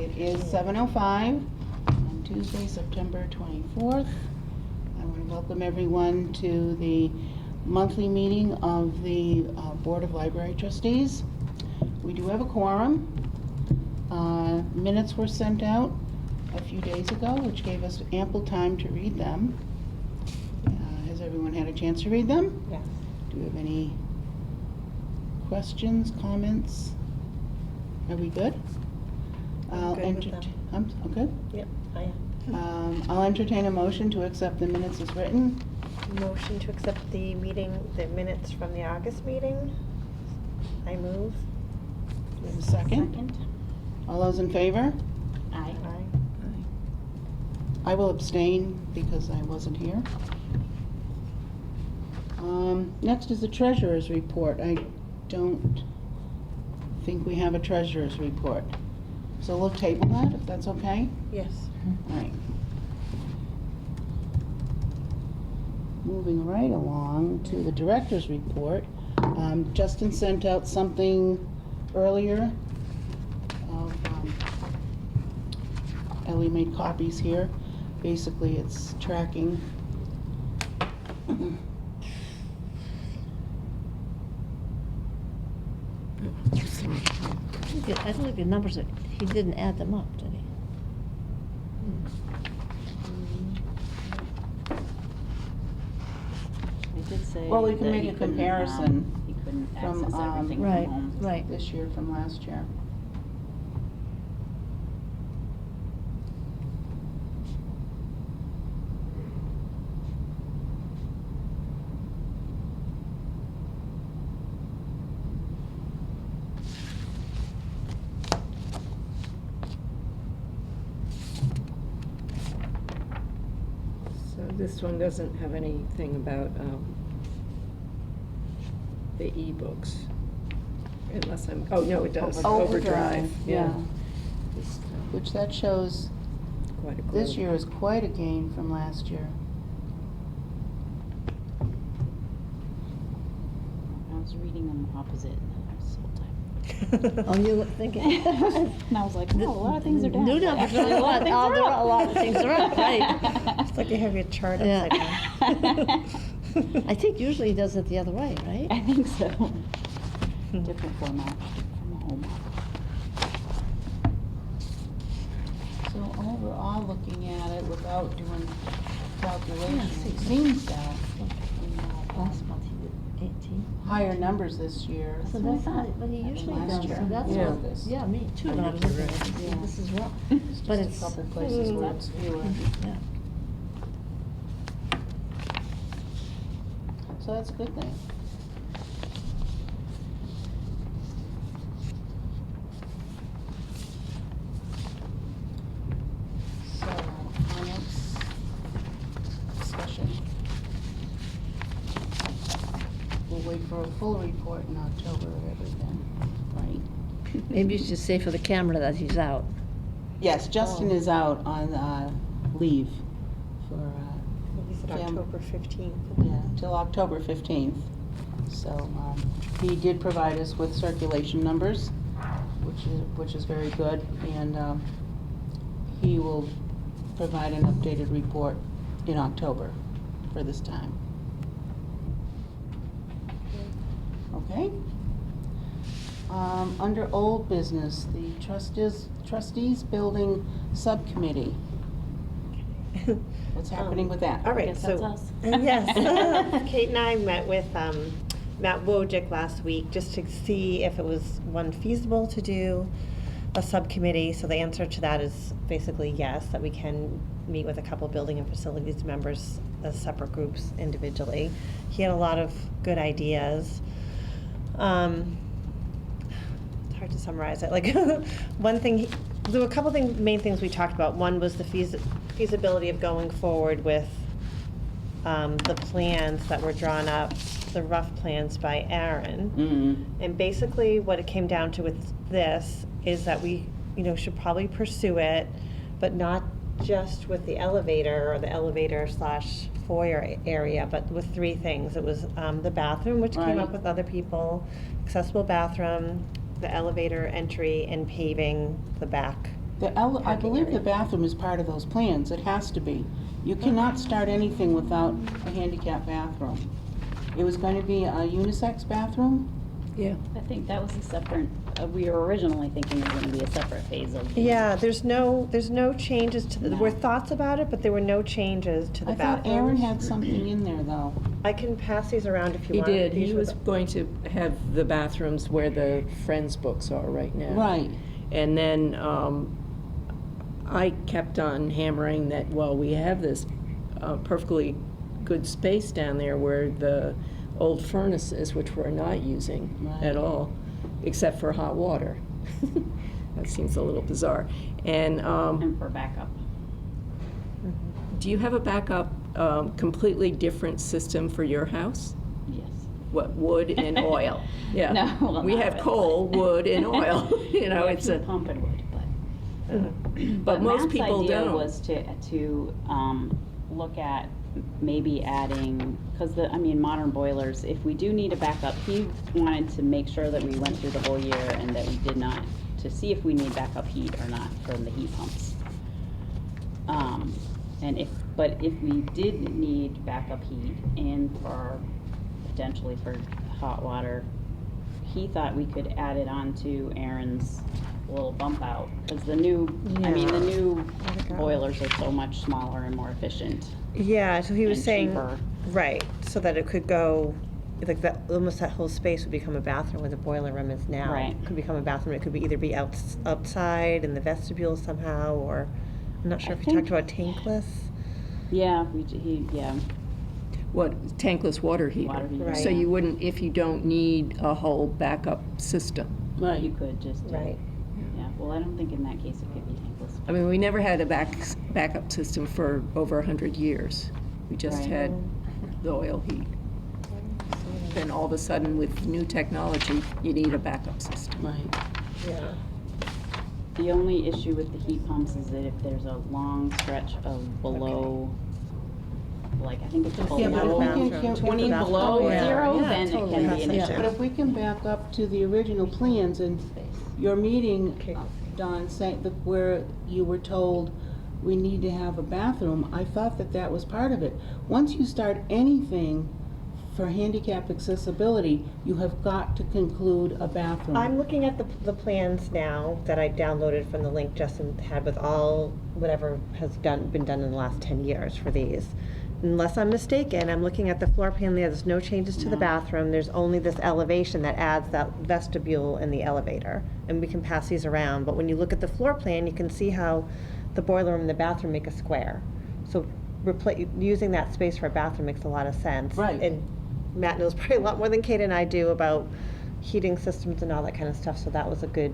It is 7:05 on Tuesday, September 24th. I want to welcome everyone to the monthly meeting of the Board of Library Trustees. We do have a quorum. Minutes were sent out a few days ago, which gave us ample time to read them. Has everyone had a chance to read them? Yes. Do we have any questions, comments? Are we good? I'm good with them. I'm good? Yep, I am. I'll entertain a motion to accept the minutes as written. Motion to accept the minutes from the August meeting. I move. Do we have a second? All those in favor? Aye. I will abstain because I wasn't here. Next is the treasurer's report. I don't think we have a treasurer's report. So we'll table that, if that's okay? Yes. All right. Moving right along to the director's report. Justin sent out something earlier. Ellie made copies here. Basically, it's tracking. I don't think the numbers, he didn't add them up, did he? He did say Well, we can that make he a couldn't, comparison he couldn't from, access everything right, from home. right. This year from last year. So this one doesn't have anything about the e-books, unless I'm, oh, no, it does, Overdrive, yeah. Which that shows Quite a this growth. year is quite a gain from last year. I was reading them opposite this whole time. Oh, you were thinking. And I was like, oh, a lot of things are down. New but numbers actually are a lot of things oh, are there up. are a lot of things are up, right. It's like you have your chart Yeah. upside down. I think usually he does it the other way, right? I think so. Different format from home. So overall, looking at it without doing calculations, Yeah, it see. seems that Last month he did 18. higher numbers this year. So that's not, but he usually Last does, year. so that's Yeah. what, yeah, me too, but I was looking at it, Yeah. this is wrong. It's But just it's, a couple places where it's fewer. yeah. So that's a good thing. So, our next discussion. We'll wait for a full report in October of everything, right? Maybe you should say for the camera that he's out. Yes, Justin is out on leave for, You said Fam- October 15th. yeah, till October 15th. So he did provide us with circulation numbers, which is very good, and he will provide an updated report in October for this time. Okay? Under old business, the trustees building subcommittee. What's happening with that? All I right, guess that's so, us. yes, Kate and I met with Matt Wojcik last week just to see if it was, one, feasible to do a subcommittee. So the answer to that is basically yes, that we can meet with a couple building and facilities members as separate groups individually. He had a lot of good ideas. It's hard to summarize it. Like, one thing, there were a couple main things we talked about. One was the feasibility of going forward with the plans that were drawn up, the rough plans by Aaron. Mm-hmm. And basically what it came down to with this is that we, should probably pursue it, but not just with the elevator or the elevator/foyer area, but with three things. It was the bathroom, which came up Right. with other people, accessible bathroom, the elevator entry, and paving the back I believe the bathroom is part of those plans, it has to be. You cannot start anything without a handicap bathroom. It was going to be a unisex bathroom? Yeah. I think that was a separate, we were originally thinking it was gonna be a separate phase of. the- Yeah, there's no changes to the, there were No. thoughts about it, but there were no changes to the I bathrooms. thought Aaron had something in there, though. I can pass these around if you He want. did. These He were was the- going to have the bathrooms where the Friends books are right now. Right. And then I kept on hammering that, well, we have this perfectly good space down there where the old furnaces, which we're not using Right. at all, except for hot water. That seems a little bizarre. And And for backup. do you have a backup, completely different system for your house? Yes. What, wood and oil? Yeah. No, well, We not have really. coal, wood, and oil. You know, We it's a. actually pump and wood, but. But most Matt's people idea don't. was to look at maybe adding, because modern boilers, if we do need a backup, he wanted to make sure that we went through the whole year and that we did not, to see if we need backup heat or not from the heat pumps. But if we did need backup heat and potentially for hot water, he thought we could add it on to Aaron's little bump out, because the new Where'd it go? boilers are so much smaller and more efficient Yeah, so he was and saying, cheaper. right, so that it could go, like that, almost that whole space would become a bathroom where the boiler room is now. Right. It could become a bathroom, it could either be outside in the vestibule somehow, or, I'm not sure I if we talked think- about tankless. Yeah, What, tankless water heater? Water heater, Right. So you wouldn't, if you don't need a whole backup system. you could just do it. Right. Yeah, well, I don't think in that case it could be tankless. I mean, we never had a backup system for over 100 years. We just Right. had the oil heat. Then all of a sudden, with new technology, you need a backup system. Right. Yeah. The only issue with the heat pumps is that if there's a long stretch of below, like, I think it's below Yeah, but if we can- 20 Yeah. below Oh, yeah. zero, Yeah, then it totally. can be an That's issue. an But if we can back up to the original plans and your meeting, Okay. Don, saying that where you were told we need to have a bathroom, I thought that that was part of it. Once you start anything for handicap accessibility, you have got to conclude a bathroom. I'm looking at the plans now that I downloaded from the link Justin had with all, whatever has been done in the last 10 years for these. Unless I'm mistaken, I'm looking at the floor plan there, there's no changes to the No. bathroom, there's only this elevation that adds that vestibule and the elevator. And we can pass these around, but when you look at the floor plan, you can see how the boiler room and the bathroom make a square. So using that space for a bathroom makes a lot of sense. Right. And Matt knows probably a lot more than Kate and I do about heating systems and all that kind of stuff, so that was a good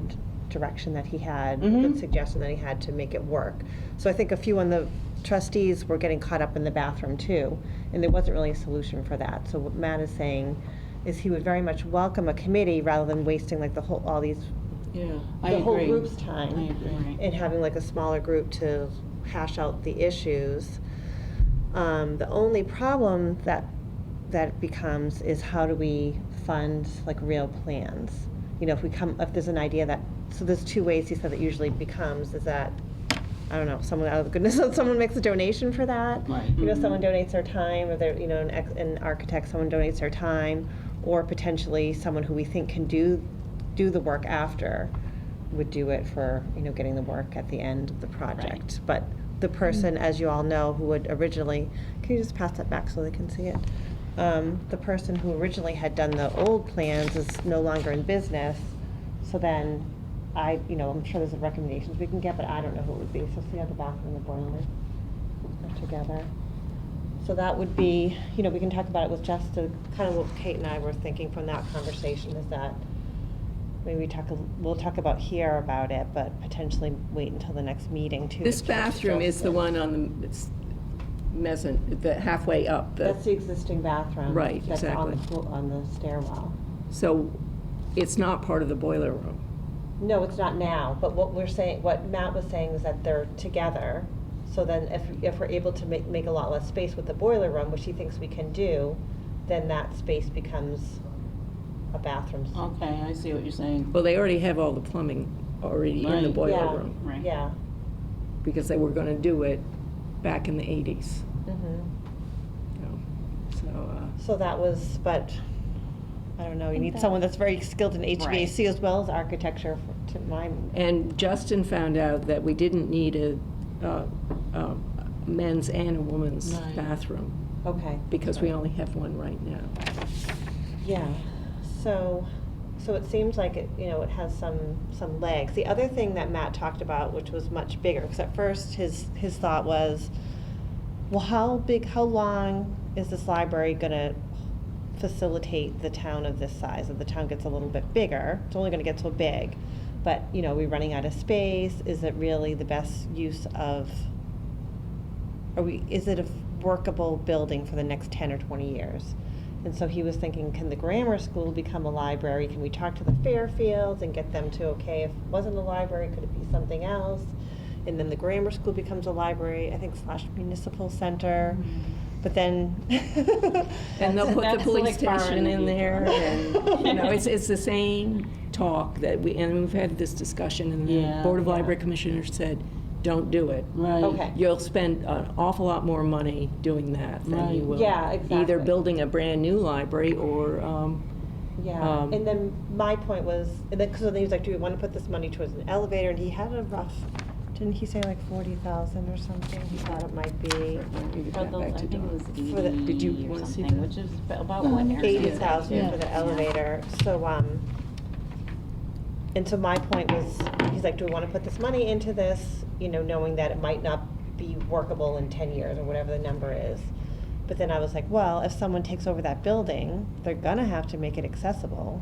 direction that he had, a good Mhm. suggestion that he had to make it work. So I think a few on the trustees were getting caught up in the bathroom too, and there wasn't really a solution for that. So what Matt is saying is he would very much welcome a committee rather than wasting like the whole Yeah. I whole agree. group's I time agree. and having like a smaller group to hash out the issues. The only problem that becomes is how do we fund like real plans? You know, if there's an idea that, so there's two ways he said that usually becomes, is that, I don't know, someone out of the goodness of someone makes a donation for that. Right. You know, someone donates their time, or they're, an architect, someone donates their time, or potentially someone who we think can do the work after would do it for, getting the work at the end of the project. But the person, as you all know, who would originally, can you just pass that back so they can see it? The person who originally had done the old plans is no longer in business, so then I'm sure there's recommendations we can get, but I don't know who it would be. So see how the bathroom and the boiler are together. So that would be, we can talk about it with just kind of what Kate and I were thinking from that conversation, is that maybe we'll talk about here about it, but potentially wait until the next meeting too. This to talk to bathroom is the Justin. one on the halfway up. That's the existing bathroom. Right, That's on exactly. on the stairwell. So it's not part of the boiler room. No, it's not now, but what Matt was saying is that they're together. So then if we're able to make a lot less space with the boiler room, which he thinks we can do, then that space becomes a bathroom. Okay, I see what you're saying. Well, they already have all the plumbing already in the Right. boiler Yeah. room, Right. Yeah. because they were gonna do it back in the 80s. Mhm. So, So that was, but, I don't know, you think need that- someone that's very skilled in HVAC as well as architecture to my. and Justin found out that we didn't need a men's and a woman's Right. bathroom, Okay. because we only have one right now. Yeah, so it seems like it, you know, it has some legs. The other thing that Matt talked about, which was much bigger, because at first his thought was, well, how long is this library gonna facilitate the town of this size? If the town gets a little bit bigger, it's only gonna get so big. But, you know, are we running out of space? Is it really the best use of, is it a workable building for the next 10 or 20 years? And so he was thinking, can the grammar school become a library? Can we talk to the Fairfields and get them to, okay, if it wasn't a library, could it be something else? And then the grammar school becomes a library, I think / municipal center. But then. And they'll put the That's police like far station in in the there, future. and, it's the same talk that and we've had this discussion, and the Yeah. Board of Yeah. Library Commissioners said, don't do it. Right. Okay. You'll spend an awful lot more money doing that than you Right. will. Yeah, Either exactly. building a brand-new library or, Yeah, and then my point was, and then, so then he was like, do we want to put this money towards an elevator? And he had a rough, didn't he say like 40,000 or something? He thought it might be For the, I think it was For the- 80 Did you or wanna see something, that? which is about what Aaron said. 80,000 Yeah. for the elevator. So, and so my point was, he's like, do we want to put this money into this, you know, knowing that it might not be workable in 10 years or whatever the number is. But then I was like, well, if someone takes over that building, they're gonna have to make it accessible.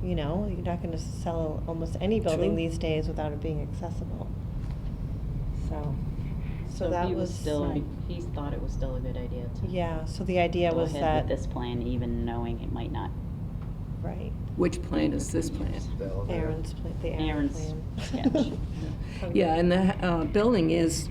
You know, you're not gonna sell almost any building True. these days without it being accessible. So that he was. still, he thought it was still a good idea to Yeah, so the idea go was ahead that, with this plan, even knowing it might not. right, which plan is this plan? Aaron's plan, the Aaron Aaron's plan. sketch. Yeah, and the building is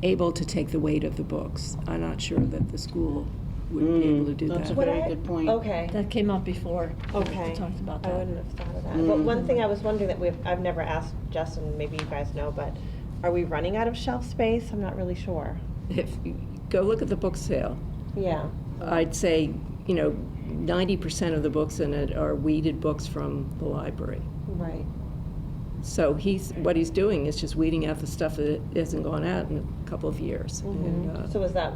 able to take the weight of the books. I'm not sure that the school would be able to do that. That's a Would very I- good point. Okay. That came up before. Okay. We talked about I that. wouldn't have thought of that. But one thing I was wondering that I've never asked Justin, maybe you guys know, but are we running out of shelf space? I'm not really sure. If you go look at the book sale, Yeah. I'd say, 90% of the books in it are weeded books from the library. Right. So what he's doing is just weeding out the stuff that hasn't gone out in a couple of years. And, So is that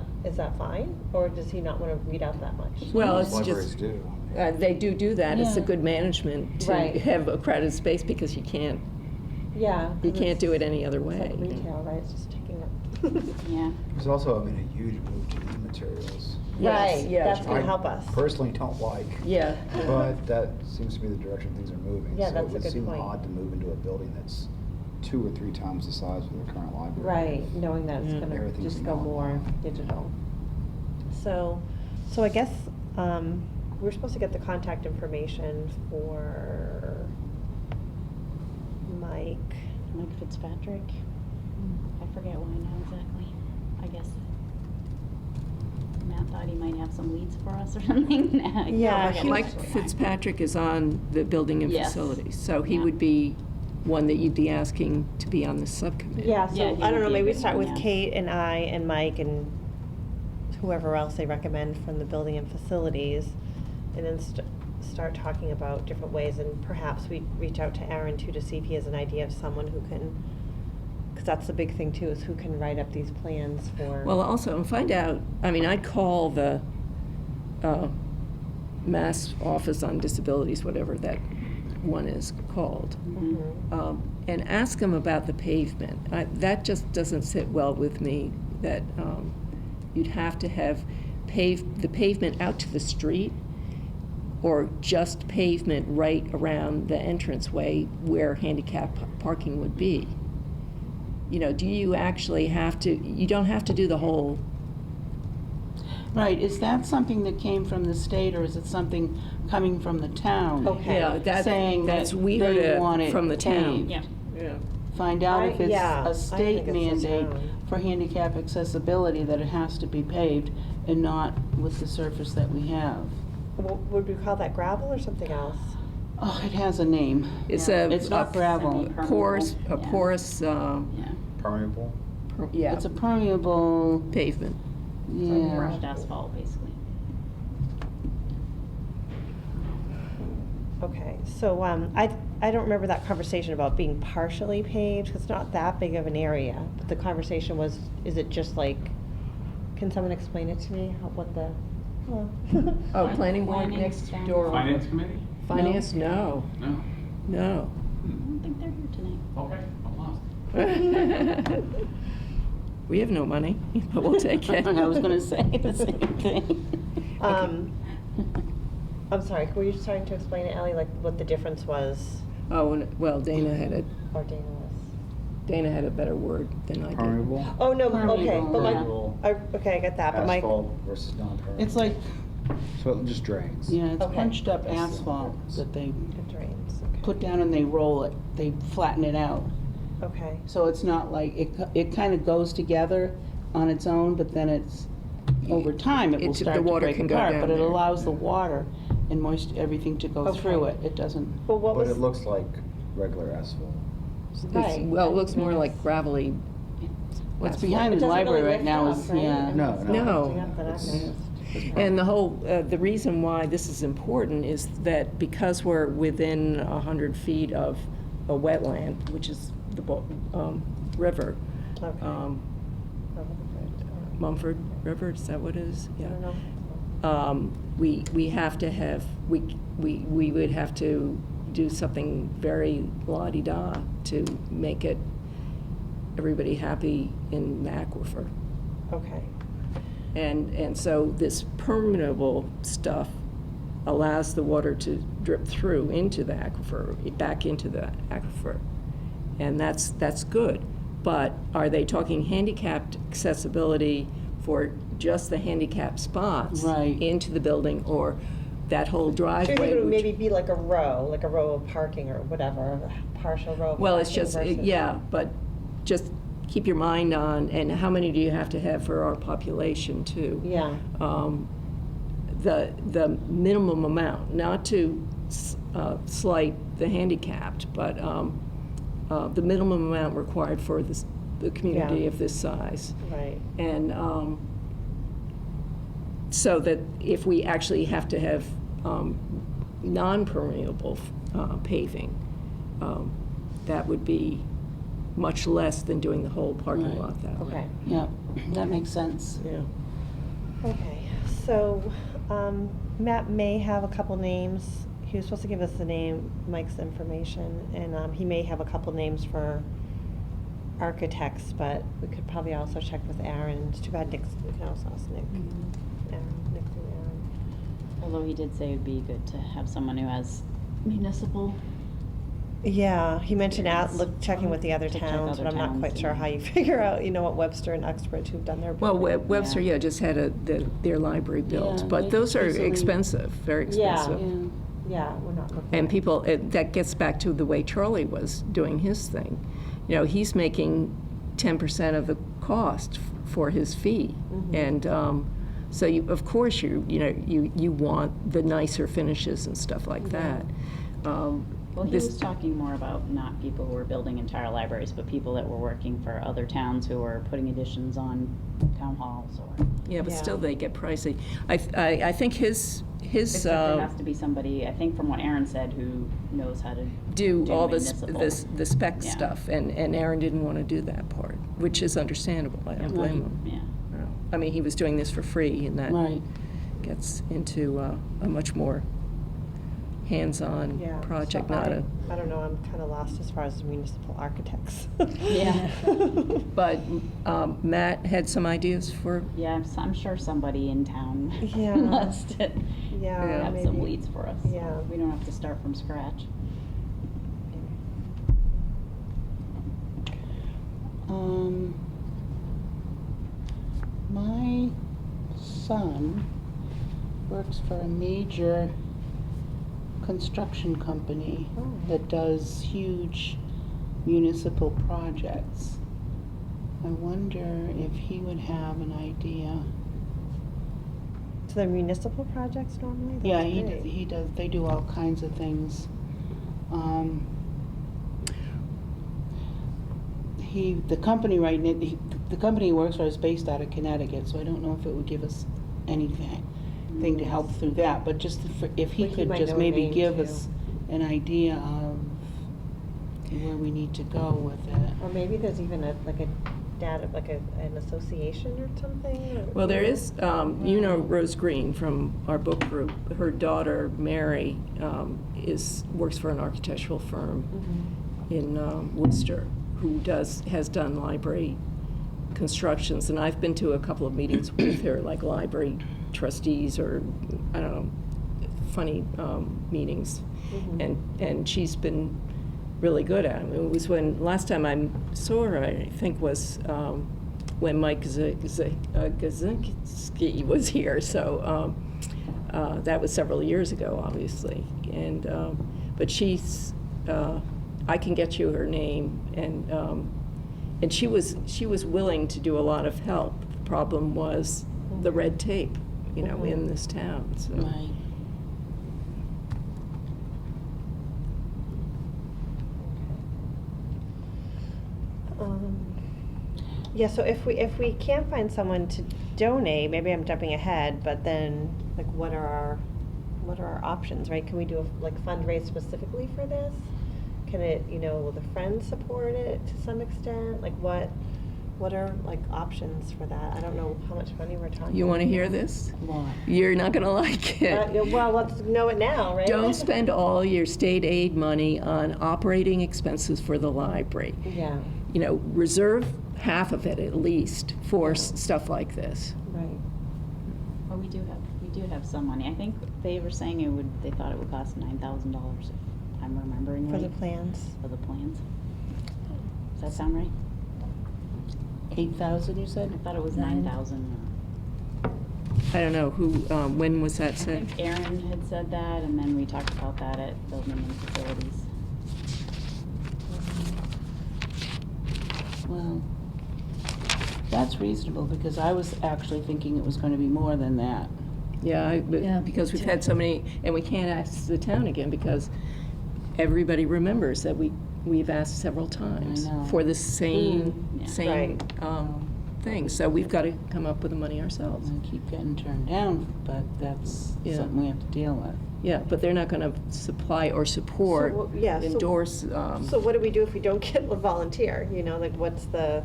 fine? Or does he not want to read out that much? well, it's Libraries just, do. they do that. It's a Yeah. good management to Right. have a crowded space, because you can't Yeah. do it any other It's way. like retail, right? It's just ticking up. Yeah. There's also, a huge move to e-materials. Yes, Right, yeah. that's gonna help us. Personally don't like, Yeah. but that seems to be the direction things are moving. Yeah, that's a So it good would seem point. odd to move into a building that's 2 or 3 times the size of the current library. Right, knowing that it's Yeah. gonna Everything's just go now more online. digital. So I guess, we're supposed to get the contact information for Mike. Mike Fitzpatrick. I forget why now exactly. I guess Matt thought he might have some leads for us or something. Yeah, he Mike Fitzpatrick is on the building and Yes. facilities, so he Yeah. would be one that you'd be asking to be on the subcommittee. Yeah, Yeah, so he I don't would know, be a maybe good start one, with yeah. Kate and I and Mike and whoever else they recommend from the building and facilities, and then start talking about different ways, and perhaps we reach out to Aaron too to see if he has an idea of someone who can, because that's the big thing too, is who can write up these plans for. Well, also, and find out, I'd call the Mass Office on Disabilities, whatever that one is called, Mhm. and ask them about the pavement. That just doesn't sit well with me, that you'd have to have the pavement out to the street, or just pavement right around the entranceway where handicap parking would be. Do you actually have to, you don't have to do the whole, Right, is that something that came from the state, or is it something coming from the town? Okay. yeah, Saying that's that we they heard want it it from the town. paved. Yeah. Yeah. Find out if it's Yeah, I a state think it's the mandate town. for handicap accessibility that it has to be paved and not with the surface that we have. Would we call that gravel or something else? Oh, it has a name. It's Yeah. It's not gravel. porous, a Yeah. porous, Yeah. Permeable? yeah, It's a permeable, pavement. yeah. Crushed asphalt, basically. Okay, so, I don't remember that conversation about being partially paved, 'cause it's not that big of an area, but the conversation was, is it just like, can someone explain it to me, what the, hello? Oh, planning board Planning next staff. door. Finance committee? Finance, no, No. no. I don't think they're here tonight. Okay, I'm lost. We have no money, but we'll take it. I was gonna say the same thing. I'm sorry, were you starting to explain it, Ally, like what the difference was, Oh, well, Dana had a better word than I did. Permeable? Oh, no, okay, Permeable, but my, Permeable okay, I got that, but my, asphalt versus non-permeable. It's like, So it just drains. yeah, it's Okay. punched up That's the asphalt difference. that they it drains, okay. put down and they roll it. They flatten it out. Okay, So it's not like, it kind of goes together on its own, but then it's, over time, it will The start to water break can go apart. down But it there. allows the water and everything to go through Okay. it. It doesn't, but what But was? it looks like regular asphalt. It's- Well, it looks more like gravelly. what's asphalt. behind It the doesn't really library right lift now up, is, right? yeah. No, No. Yeah, but I've It's- noticed. it's And the whole, the reason why this is important is that because we're within 100 feet of a wetland, which is the river, Okay. Mumford River, is that what it is? I don't know. We have to have, we would have to do something very la-di-da to make it, everybody happy in the aquifer. Okay, And so this permeable stuff allows the water to drip through into the aquifer, back into the aquifer. And that's good. But are they talking handicapped accessibility for just the handicapped spots Right. into the building, or that whole so you driveway? think it would which- maybe be like a row of parking or whatever, a partial row of Well, it's parking just, versus- yeah, but just keep your mind on, and how many do you have to have for our population too? Yeah, The minimum amount, not to slight the handicapped, but the minimum amount required for the community Yeah. of this size. right, And so that if we actually have to have non-permeable paving, that would be much less than doing the whole parking Right. lot that way. okay. Yeah, that makes sense. Yeah. Okay, so, Matt may have a couple names. He was supposed to give us the name, Mike's information, and, he may have a couple names for architects, but we could probably also check with Aaron. It's too bad Nick's, we can also ask Nick. Aaron, Nick and Aaron. Although he did say it'd be good to have someone who has municipal. Yeah, he mentioned Experience. checking with the other To check towns, other but I'm not towns, quite sure yeah. how you figure out, what Webster and Uxbridge who've done their. Well, Webster, Yeah. yeah, just had their library built, Yeah, but they those are recently- expensive, very Yeah. expensive. Yeah. Yeah, we're not looking. And at- people, that gets back to the way Charlie was doing his thing. He's making 10% of the cost for his fee. Mhm. And so of course, you want the nicer finishes and stuff like that. Well, he This- was talking more about not people who were building entire libraries, but people that were working for other towns who were putting additions on town halls or. Yeah, but Yeah. still they get pricey. I think his Except there has to be somebody, I think from what Aaron said, who knows how to do all municipal. the spec Yeah. stuff, and Aaron didn't want to do that part, which is understandable. I don't blame him. Yeah. I mean, he was doing this for free, and that Right. gets into a much more hands-on Yeah, project, so not I don't know, I'm kind of lost as far as municipal architects. Yeah. But Matt had some ideas for, Yeah, I'm sure somebody in town Yeah. must Yeah, have some maybe. leads for us. Yeah. We don't have to start from scratch. My son works for a major construction company Oh. that does huge municipal projects. I wonder if he would have an idea. So they're municipal projects normally? Yeah, That's great. he does, they do all kinds of things. The company the company he works for is based out of Connecticut, so I don't know if it would give us anything to help through that, but just if he But he could might just know a maybe name, give too. us an idea of where we need to go with it. Or maybe there's even an association or something? Or, Well, there is, you know Rose Green from our book group. Her daughter, Mary, works for an architectural firm in Worcester who has done library constructions. And I've been to a couple of meetings with her, like library trustees or, I don't know, funny meetings. And she's been really good at it. It was last time I saw her, I think, was when Mike Gazinski was here. So that was several years ago, obviously. And but she's, I can get you her name, and she was willing to do a lot of help. The problem was the red tape, in this town. So. Right. Yeah, so if we can't find someone to donate, maybe I'm jumping ahead, but then, like, what are our options, right? Can we do fundraise specifically for this? Can it, will the Friends support it to some extent? Like, what are, options for that? I don't know how much money we're talking. You want to hear this? Why? You're not going to like it. Well, let's know it now, right? Don't spend all your state aid money on operating expenses for the library. Yeah. Reserve half of it at least for stuff like this. Right. Well, we do have some money. I think they were saying they thought it would cost $9,000 if I'm remembering For right. the plans. For the plans. Does that sound right? 8,000, you said? I thought it was Nine. 9,000. I don't know who. When was that I said? think Aaron had said that, and then we talked about that at Building and Facilities. Well, that's reasonable, because I was actually thinking it was going to be more than that. Yeah, Yeah, because we've too. had so many, and we can't ask the town again because everybody remembers that we've asked several times I know. for the same Yeah. Right. thing. So we've got to come up with the money ourselves. I keep getting turned down, but that's Yeah. something we have to deal with. Yeah, but they're not going to supply or support, So, yeah, so- endorse. So what do we do if we don't get a volunteer? What's the,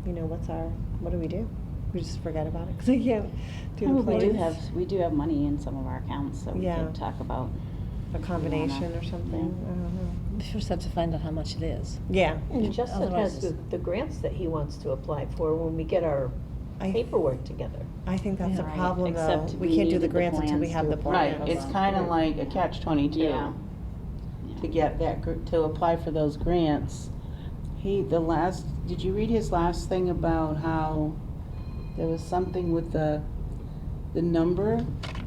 what do we do? We just forget about it because we can't do the plans? We do have money in some of our accounts, so we Yeah. could talk about. A combination or something? I don't know. We first have to find out how much it is. Yeah. And Justin Otherwise has it's- the grants that he wants to apply for when we get our I- paperwork together. I think that's a Right, problem, though. except We we can't do the needed the grants until we plans have to the apply. Right, plans. it's kind of like a catch-22. Yeah. To get that, to apply for those grants. Did you read his last thing about how there was something with the number,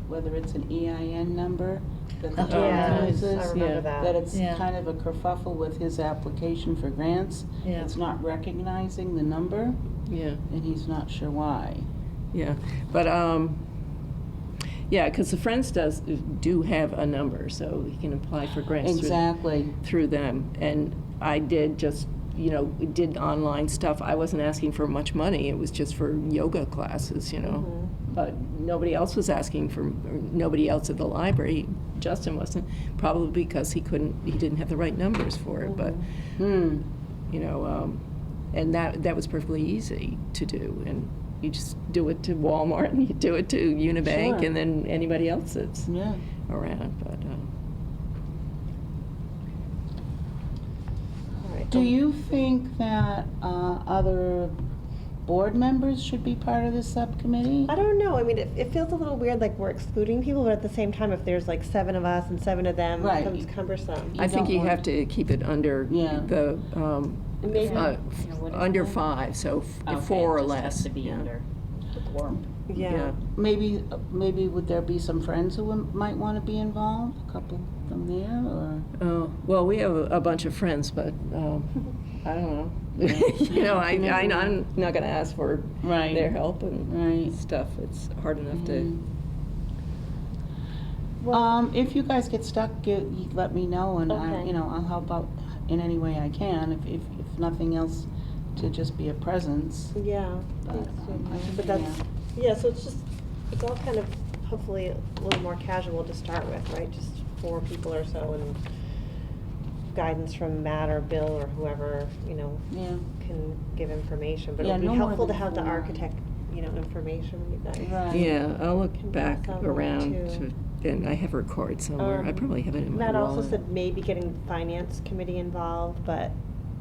whether it's an EIN number, that the Oh, town Yeah, uses? I remember yeah. that. That it's Yeah. kind of a kerfuffle with his application for grants. Yeah. It's not recognizing the number, Yeah. and he's not sure why. Yeah, but, yeah, because the Friends do have a number, so he can apply for grants Exactly. through them. And I did just, did online stuff. I wasn't asking for much money. It was just for yoga classes, But nobody else was asking for, or nobody else at the library. Justin wasn't, probably because he didn't have the right numbers for it. But, and that was perfectly easy to do. And you just do it to Walmart, and you do it to Unibank, Sure. and then anybody else that's Yeah. around. But All right. Do you think that other board members should be part of this subcommittee? I don't know. I mean, it feels a little weird, like we're excluding people, but at the same time, if there's like 7 of us and 7 of them, Right. it becomes cumbersome. I think don't you want- have to keep it under Yeah. the, Maybe- what is under that? 5, so Okay, 4 or just less. has to be yeah. under the quorum. Yeah. Maybe would there be some friends who might want to be involved? A couple from there, or? Oh, well, we have a bunch of friends, but I don't know. I'm not going to ask for Right. their help and Right. stuff. It's hard enough to. If you guys get stuck, you let me know, and Okay. I'll help out in any way I can, if nothing else, to just be a presence. Yeah. But, I think, But that's, yeah, so it's all kind of hopefully a little more casual to start with, right? Just 4 people or so, and guidance from Matt or Bill or whoever, Yeah, can give information. But Yeah, it would be no more helpful to than have the 4. architect, information when you guys. right. Yeah, I'll look Can back pass on one around too. and I have a record somewhere. I Um, probably have it in my Matt also wallet. said maybe getting finance committee involved, but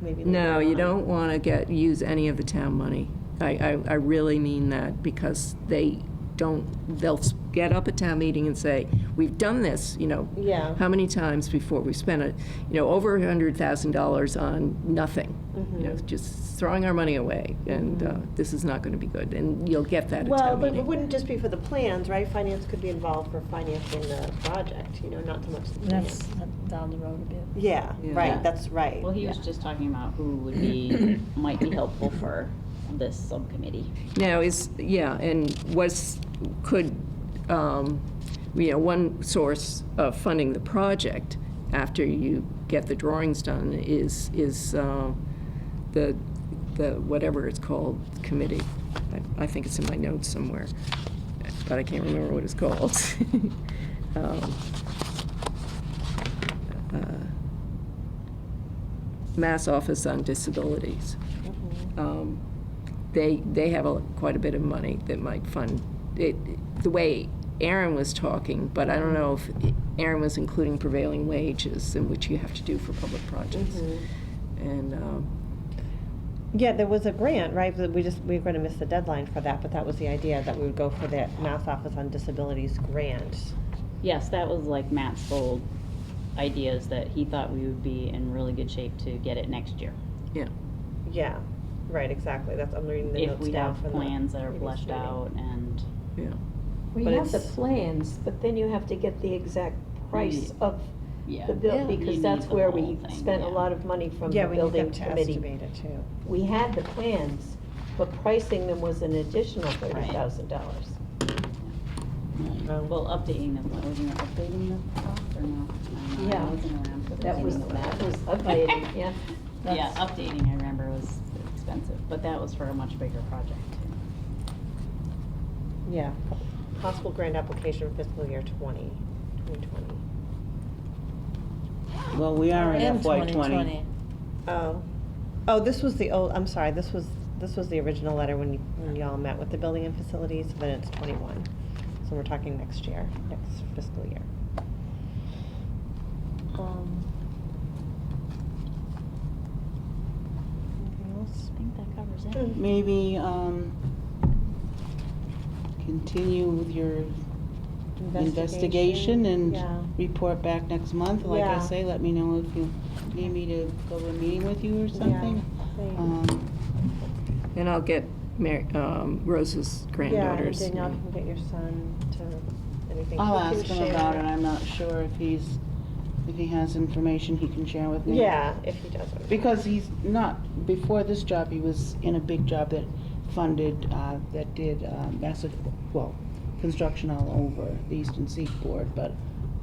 maybe No, later you on. don't want to use any of the town money. I really mean that, because they'll get up at town meeting and say, we've done this, Yeah. how many times before? We spent over $100,000 on nothing, Mhm. just throwing our money away, and this is not going to be good, and you'll get that at Well, town but it meeting. wouldn't just be for the plans, right? Finance could be involved for financing the project, not so much the That's plans. down the road a bit. Yeah, Yeah. right, that's right. Well, he was yeah. just talking about who would be, might be helpful for this subcommittee. Now, could, one source of funding the project after you get the drawings done is the whatever it's called, committee. I think it's in my notes somewhere, but I can't remember what it's called. Mass Office on Disabilities. Mhm. They have quite a bit of money that might fund it, the way Aaron was talking, but I don't know if Aaron was including prevailing wages, in which you have to do for public projects. Mhm. And, Yeah, there was a grant, right? But we were going to miss the deadline for that, but that was the idea, that we would go for the Mass Office on Disabilities grant. Yes, that was like Matt's goal ideas, that he thought we would be in really good shape to get it next year. yeah. Yeah, right, exactly. I'm reading the If notes we down have from the plans that are previous fleshed meeting. out and, Yeah. We But have the it's- plans, but then you have to get the exact price of yeah. the bill, Yeah. You because need that's the where whole we thing, spent a yeah. lot of money from Yeah, the we need building them to committee. estimate it too. We had the plans, but pricing them was an additional $30,000. Well, updating them, was you updating the cost or no? I don't know. Yeah. I wasn't around for the That was beginning of updating, yeah. Yeah, updating, I remember, was expensive, but that was for a much bigger project too. Yeah, possible grant application fiscal year 2020. Well, we are in And FY 2020. Oh, this was the old, I'm sorry, this was the original letter when y'all met with the building and facilities, but it's 21. So we're talking next year, next fiscal year. Anything else? I think that covers it. Maybe, continue with your investigation and Yeah. report back next month. Like I Yeah. say, let me know if you need me to go to a meeting with you or something. Yeah. And I'll get Rose's Yeah, and granddaughters. Danielle can get your son to anything. I'll he can ask him about it. share. I'm not sure if he has information he can share with me. Yeah, if he doesn't. Because he's not, before this job, he was in a big job that funded, that did, construction all over the Eastern Seaboard, but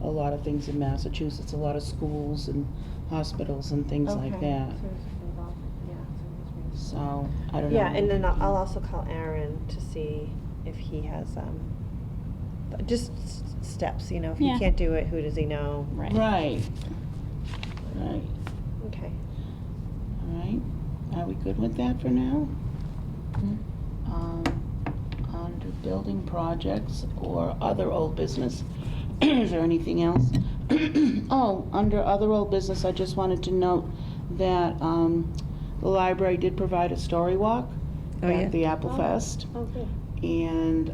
a lot of things in Massachusetts, a lot of schools and hospitals and things like Okay. that. So he's involved, yeah, so he's So, I don't know. Yeah, and then I'll also call Aaron to see if he has, just steps, if he Yeah. can't do it, who does he know? Right. Right. Right. Okay. All right. Are we good with that for now? Under building projects or other old business? Is there anything else? Oh, under other old business, I just wanted to note that the library did provide a story walk Oh, yeah? at the Apple Fest. Oh, good. And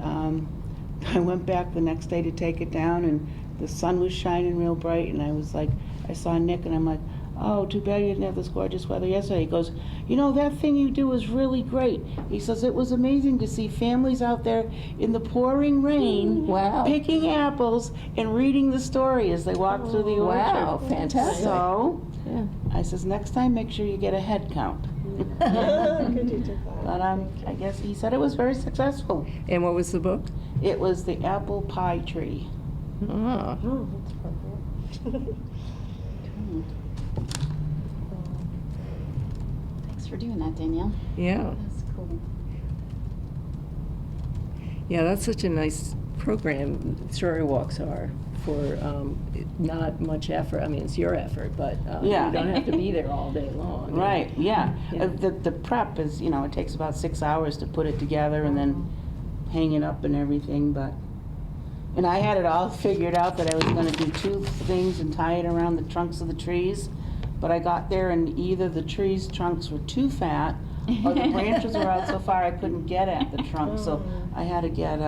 I went back the next day to take it down, and the sun was shining real bright, and I was like, I saw Nick, and I'm like, oh, too bad you didn't have this gorgeous weather yesterday. He goes, that thing you do is really great. He says, it was amazing to see families out there in the pouring rain, Wow. picking apples and reading the story as they walk through the orchard. Wow, fantastic. So, Yeah. I says, next time, make sure you get a head count. Good you did that. But I guess he said it was very successful. And what was the book? It was the apple pie tree. Ah, Oh, that's appropriate. Thanks for doing that, Danielle. yeah. That's cool. Yeah, that's such a nice program, story walks are, for not much effort. I mean, it's your effort, but Yeah. you don't have to be there all day long. Right, yeah. Yeah. The prep is, it takes about 6 hours to put it together and then hang it up and everything, and I had it all figured out that I was gonna do 2 things and tie it around the trunks of the trees, but I got there and either the trees' trunks were too fat or the branches were out so far I couldn't get at the trunk, so I had to get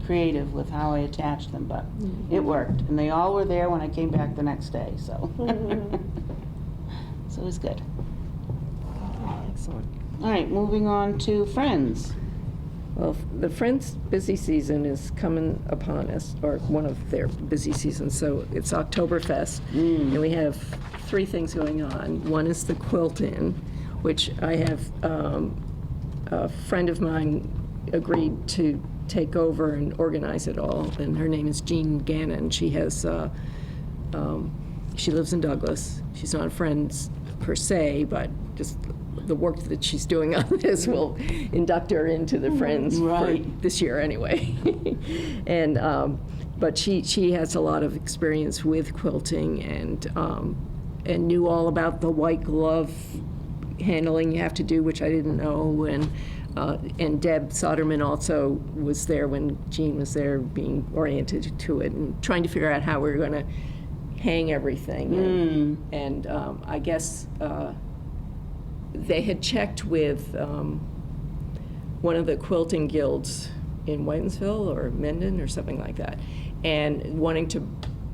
creative with how I attached them, but it worked. And they all were there when I came back the next day, so. So it was good. Excellent. All right, moving on to Friends. Well, the Friends' busy season is coming upon us, or one of their busy seasons, so it's Oktoberfest, and we have 3 things going on. One is the quilt-in, which I have a friend of mine agreed to take over and organize it all, and her name is Jean Gannon. She has, she lives in Douglas. She's not Friends per se, but just the work that she's doing on this will induct her into the Friends for Right. this year anyway. And but she has a lot of experience with quilting and knew all about the white glove handling you have to do, which I didn't know. And Deb Soderman also was there when Jean was there, being oriented to it and trying to figure out how we were going to hang everything. And I guess they had checked with one of the quilting guilds in Whitensville or Mendon or something like that, and wanting to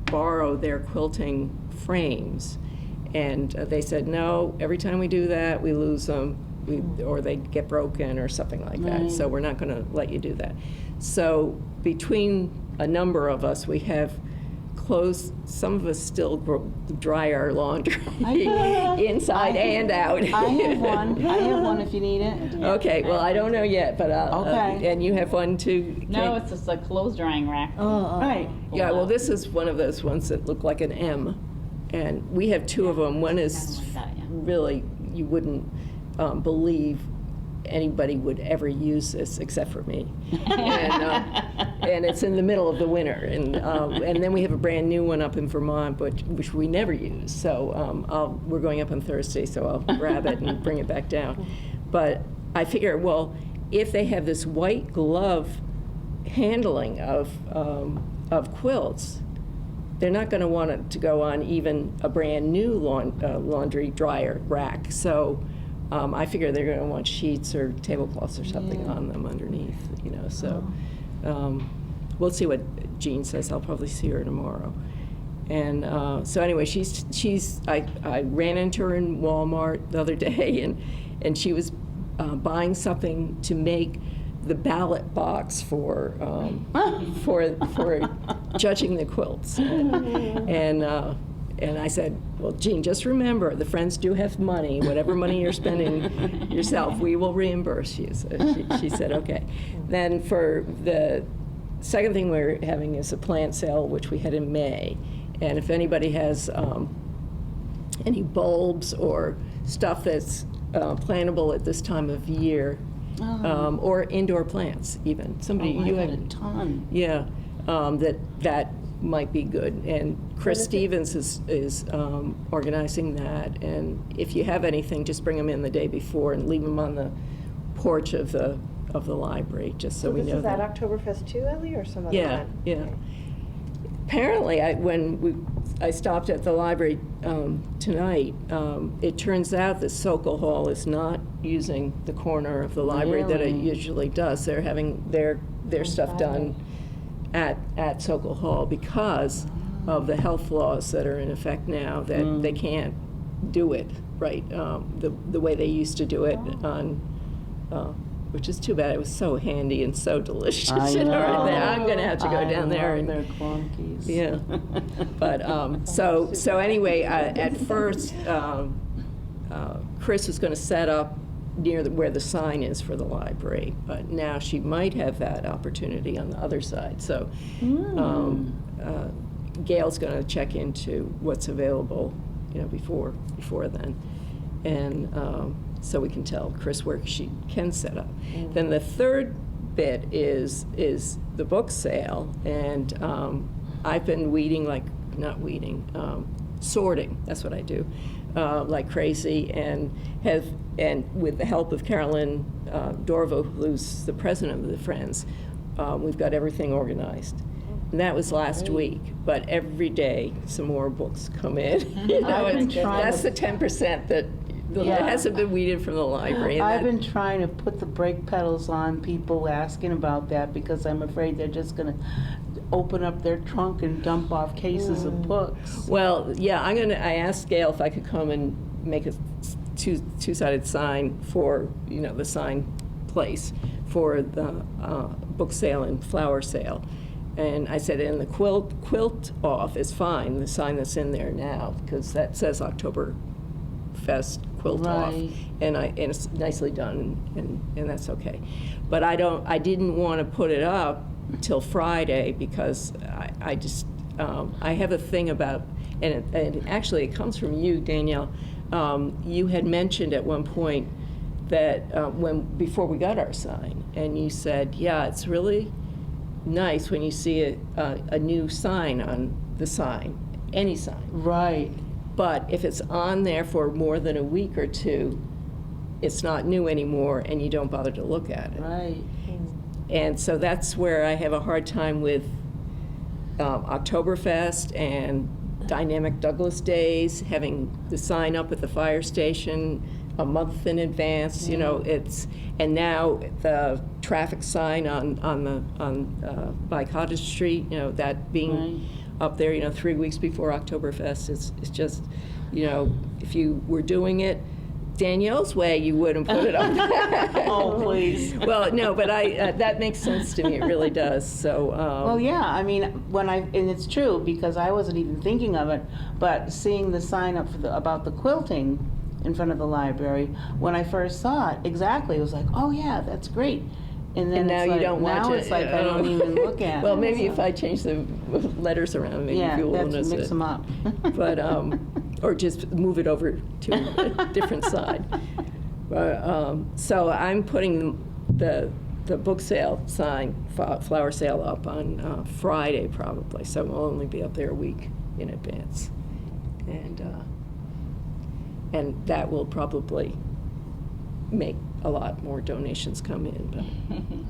borrow their quilting frames. And they said, no, every time we do that, we lose them, or they get broken or something like that. Right. So we're not going to let you do that. So between a number of us, we have clothes. Some of us still dry our laundry inside and out. I have one if you need it. Okay, well, I don't know yet, but Okay. and you have one too? No, Kate? it's just a clothes drying rack. Right. Yeah, well, this is one of those ones that look like an M, and we have 2 of them. One is Kinda like that, yeah. really, you wouldn't believe anybody would ever use this except for me. And it's in the middle of the winter. And then we have a brand new one up in Vermont, which we never use. So we're going up on Thursday, so I'll grab it and bring it back down. But I figure, well, if they have this white glove handling of quilts, they're not going to want it to go on even a brand new laundry dryer rack. So I figure they're going to want sheets or tablecloths or something on them underneath, So we'll see what Jean says. I'll probably see her tomorrow. And so anyway, I ran into her in Walmart the other day, and she was buying something to make the ballot box for judging the quilts. And I said, well, Jean, just remember, the Friends do have money. Whatever money you're spending yourself, we will reimburse you. So she said, okay. Then for the second thing we're having is a plant sale, which we had in May. And if anybody has any bulbs or stuff that's plantable at this time of year, or indoor plants even. Somebody, I you had had a ton. Yeah, that might be good. And Chris Stevens is organizing that. And if you have anything, just bring them in the day before and leave them on the porch of the library, just so we this know is at Oktoberfest too, Ellie, or some other Yeah, time? yeah. Apparently, when I stopped at the library tonight, it turns out that Sokol Hall is not using the corner of the library that it Really? usually does. They're having their stuff done at Sokol Hall because of the health laws that are in effect now, that they can't do it right the way they used to do it on. Which is too bad. It was so handy and so delicious. I You know, know. right there. I'm going to have to go I down there love and their clunkies. yeah. But so anyway, at first, Chris was going to set up near where the sign is for the library. But now she might have that opportunity on the other side. So Gail's going to check into what's available, before then. And so we can tell Chris where she can set up. Then the third bit is the book sale, and I've been sorting. That's what I do, like crazy, and with the help of Carolyn Dorvo, who's the president of the Friends, we've got everything organized. And that was last week, but every day some more books come in. That's the 10% that hasn't been weeded from the library. I've been trying to put the brake pedals on people asking about that, because I'm afraid they're just going to open up their trunk and dump off cases of books. Well, yeah, I asked Gail if I could come and make a two-sided sign for, the sign place for the book sale and flower sale. And I said, and the quilt off is fine, the sign that's in there now, because that says Oktoberfest quilt off, and it's nicely done, and that's okay. But I didn't want to put it up till Friday, because I just I have a thing about, and actually it comes from you, Danielle. You had mentioned at one point that before we got our sign, and you said, yeah, it's really nice when you see a new sign on the sign, any sign. Right. But if it's on there for more than a week or two, it's not new anymore, and you don't bother to look at it. Right. And so that's where I have a hard time with Oktoberfest and Dynamic Douglas Days, having the sign up at the fire station a month in advance. And now the traffic sign by Cottage Street, that being up there, 3 weeks before Oktoberfest is just, if you were doing it Danielle's way, you wouldn't put it up. Oh, please. Well, no, but that makes sense to me. It really does. So. Well, yeah. I mean, and it's true, because I wasn't even thinking of it, but seeing the sign up about the quilting in front of the library, when I first saw it, it was like, oh yeah, that's great. And then now you don't watch it. Now it's like I don't even look at it. Well, maybe if I change the letters around, maybe people will notice it. Mix them up. But or just move it over to a different side. So I'm putting the book sale sign, flower sale, up on Friday probably. So we'll only be up there a week in advance, and that will probably make a lot more donations come in. But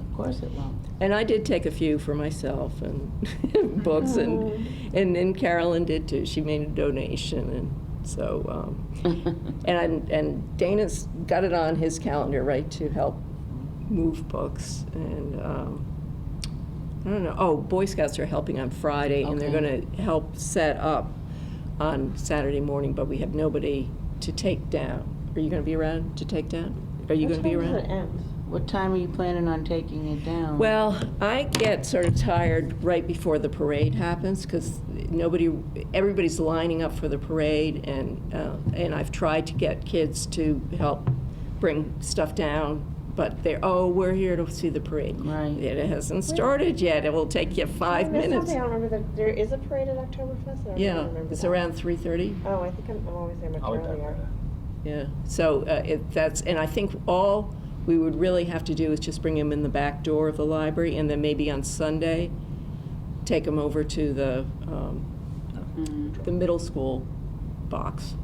of course it will. And I did take a few for myself and books, and Carolyn did too. She made a donation, and so and Dana's got it on his calendar, right, to help move books. And I don't know. Oh, Boy Scouts are helping on Friday, and they're going to help set up on Saturday morning. But we have nobody to take down. Are you going to be around to take down? Are you going to be around? What time does it end? What time are you planning on taking it down? Well, I get sort of tired right before the parade happens, because everybody's lining up for the parade, and I've tried to get kids to help bring stuff down, but we're here to see the parade. Right. It hasn't started yet. It will take you 5 minutes. I don't remember that there is a parade at Oktoberfest. Yeah, it's around 3:30. Oh, I think I'm always there much earlier. Yeah, so and I think all we would really have to do is just bring them in the back door of the library, and then maybe on Sunday, take them over to the middle school box,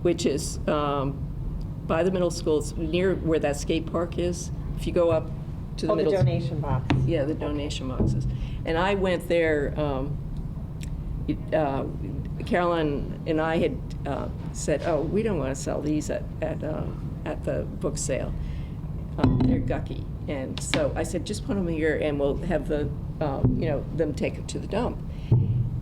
which is by the middle school. It's near where that skate park is. If you go up to the middle. The donation box. Yeah, the donation boxes. And I went there. Carolyn and I had said, "Oh, we don't want to sell these at the book sale. They're gucky." And so I said, "Just put them here, and we'll have them take it to the dump."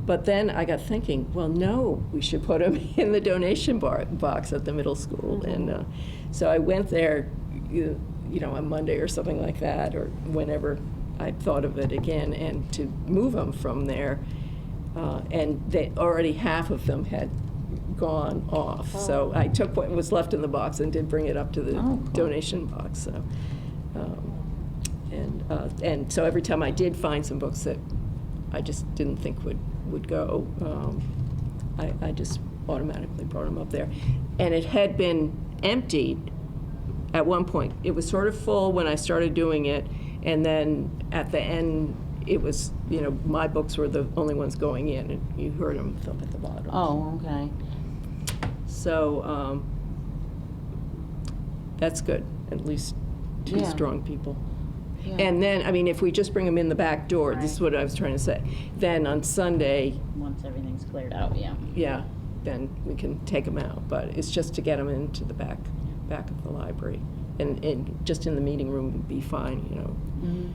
But then I got thinking, well, no, we should put them in the donation box at the middle school. And so I went there, on Monday or something like that, or whenever I thought of it again, and to move them from there. And they already half of them had gone off. So I took what was left in the box and did bring it up to the Oh, cool. donation box, so. And so every time I did find some books that I just didn't think would go, I just automatically brought them up there. And it had been emptied at one point. It was sort of full when I started doing it, and then at the end, it was, my books were the only ones going in, and you heard them thump at the bottom. Oh, okay. So, that's good, at least two Yeah. strong people. Yeah. And then, I mean, if we just bring them in the back door, this is what I was trying to say, then on Sunday, Once everything's cleared out, yeah. yeah, then we can take them out. But it's just to get them into the back of the library. And just in the meeting room would be fine, Mhm.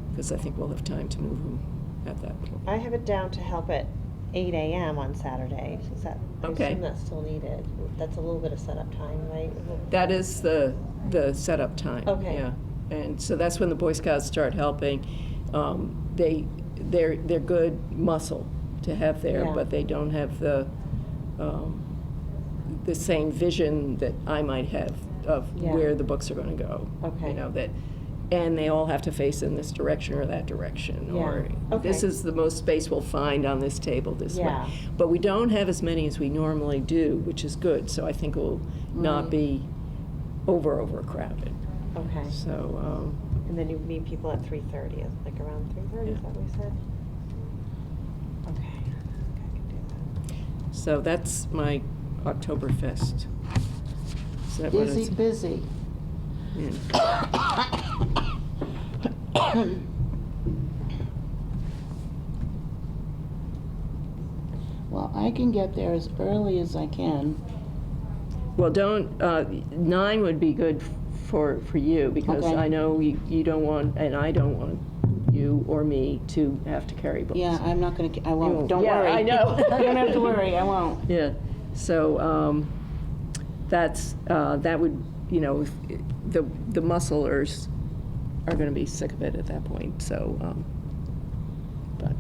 because I think we'll have time to move them at that point. I have it down to help at 8 a.m. on Saturday. Is that, I Okay. assume that's still needed. That's a little bit of setup time, right? That is the setup time. Okay. Yeah, and so that's when the Boy Scouts start helping. They're good muscle to have there, Yeah. but they don't have the same vision that I might have of Yeah. where the books are going to go. Okay. And they all have to face in this direction or that direction, or Yeah. this Okay. is the most space we'll find on this table this Yeah. way. But we don't have as many as we normally do, which is good. So I think we'll not Right. be overcrowded. Okay. So, And then you meet people at 3:30, like around 3:30, is Yeah. that what we said? Okay. I can do that. so that's my Oktoberfest. Is that what Busy, it's? busy. Yeah. Well, I can get there as early as I can. Well, don't, 9 would be good for you, because Okay. I know you don't want, and I don't want you or me to have to carry books. Yeah, I'm not gonna, I You won't, won't. don't Yeah, worry. I know. You don't have to worry, I won't. Yeah, so, that would, the musclers are gonna be sick of it at that point, so, but.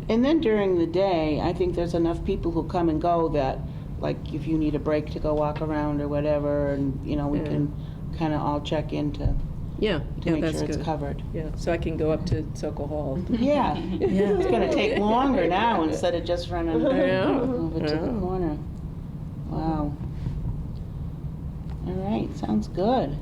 And then during the day, I think there's enough people who come and go that, like, if you need a break to go walk around or whatever, and, we Yeah. can kind of all check in to Yeah, make that's sure it's good. covered. Yeah, so I can go up to Sokol Hall. Yeah, it's gonna take longer now instead of just running Yeah. over to the Yeah. corner. Wow. All right, sounds good.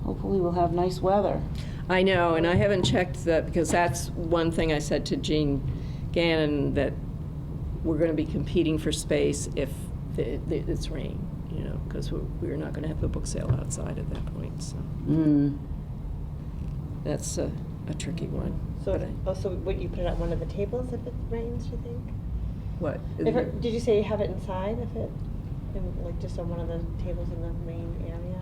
Hopefully we'll have nice weather. I know, and I haven't checked that, because that's one thing I said to Jean Gannon, that we're going to be competing for space if it's rain, because we're not going to have the book sale outside at that point, so that's a tricky one. So, But so would you put it on one of the tables if it rains, you think? what? Did you say you have it inside, like just on one of the tables in the main area?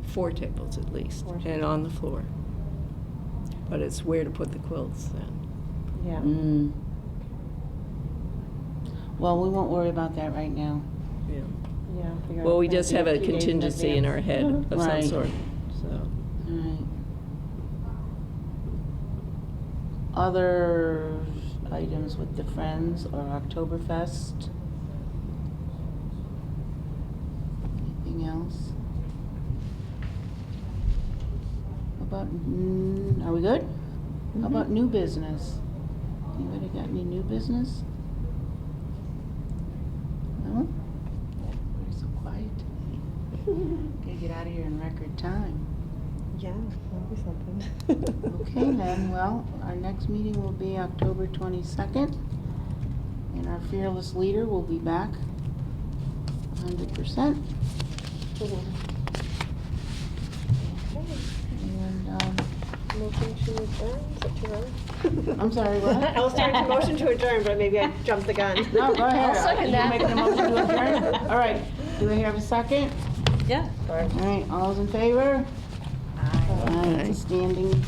4 tables at least, 4 and tables. on the floor. But it's where to put the quilts then. Yeah. Well, we won't worry about that right now. Yeah. Yeah. figure Well, out we just have a few days in contingency in our advance. head of some Right. sort, so. All right. Other items with the Friends or Oktoberfest? Anything else? About, are we good? How about new business? Anybody got any new business? No? We're so quiet. Gotta get out of here in record time. Yeah, that'll be something. Okay then, well, our next meeting will be October 22nd, and our fearless leader will be back 100%. And, Motion to adjourn, is it too early? I'm sorry, what? I was starting to motion to adjourn, but maybe I jumped the gun. No, go ahead. I'll second You that. making a motion to adjourn? All right, do we have a second? Yeah. All right, all those in favor? Aye, it's a standing